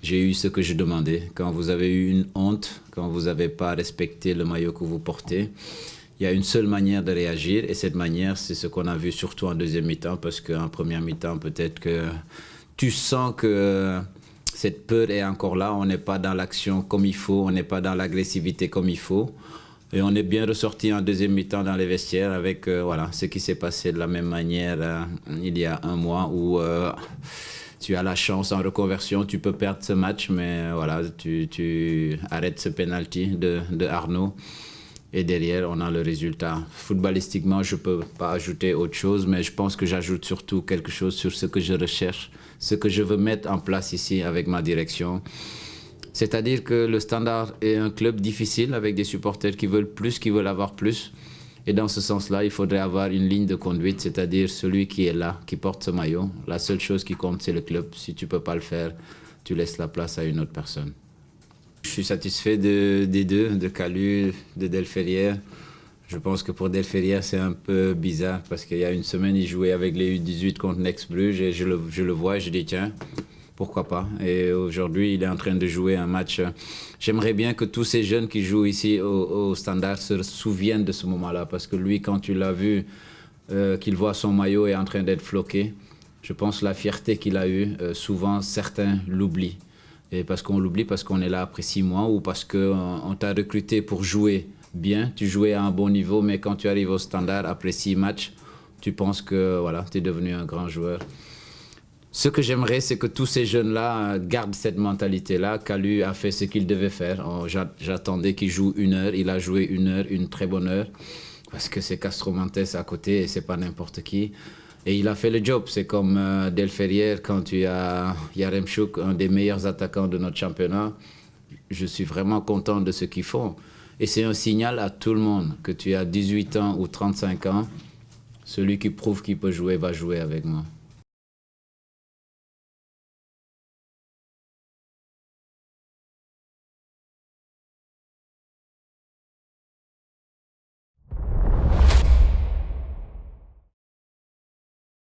j'ai eu ce que je demandais. Quand vous avez eu une honte, quand vous n'avez pas respecté le maillot que vous portez, il y a une seule manière de réagir et cette manière, c'est ce qu'on a vu surtout en deuxième mi-temps parce qu'en première mi-temps, peut-être que tu sens que cette peur est encore là. On n'est pas dans l'action comme il faut, on n'est pas dans l'agressivité comme il faut. Et on est bien ressorti en deuxième mi-temps dans les vestiaires avec voilà, ce qui s'est passé de la même manière il y a un mois où tu as la chance en reconversion, tu peux perdre ce match, mais voilà, tu arrêtes ce penalty de Arnaud. Et derrière, on a le résultat. Footballistiquement, je ne peux pas ajouter autre chose, mais je pense que j'ajoute surtout quelque chose sur ce que je recherche, ce que je veux mettre en place ici avec ma direction. C'est-à-dire que le Standard est un club difficile avec des supporters qui veulent plus, qui veulent avoir plus. Et dans ce sens-là, il faudrait avoir une ligne de conduite, c'est-à-dire celui qui est là, qui porte ce maillot. La seule chose qui compte, c'est le club. Si tu ne peux pas le faire, tu laisses la place à une autre personne. Je suis satisfait des deux, de Calu, de Delferrière. Je pense que pour Delferrière, c'est un peu bizarre parce qu'il y a une semaine, il jouait avec les U18 contre Nex-Bruges et je le vois et je dis tiens, pourquoi pas. Et aujourd'hui, il est en train de jouer un match. J'aimerais bien que tous ces jeunes qui jouent ici au Standard se souviennent de ce moment-là parce que lui, quand tu l'as vu, qu'il voit son maillot est en train d'être floqué, je pense la fierté qu'il a eue, souvent certains l'oublient. Et parce qu'on l'oublie, parce qu'on est là après 6 mois ou parce qu'on t'a recruté pour jouer bien, tu jouais à un bon niveau, mais quand tu arrives au Standard après 6 matchs, tu penses que voilà, tu es devenu un grand joueur. Ce que j'aimerais, c'est que tous ces jeunes-là gardent cette mentalité-là. Calu a fait ce qu'il devait faire. J'attendais qu'il joue 1 heure, il a joué 1 heure, une très bonne heure, parce que c'est Castro Montes à côté et c'est pas n'importe qui. Et il a fait le job. C'est comme Delferrière, quand tu as Yaremchuk, un des meilleurs attaquants de notre championnat. Je suis vraiment content de ce qu'ils font. Et c'est un signal à tout le monde que tu as 18 ans ou 35 ans. Celui qui prouve qu'il peut jouer va jouer avec moi.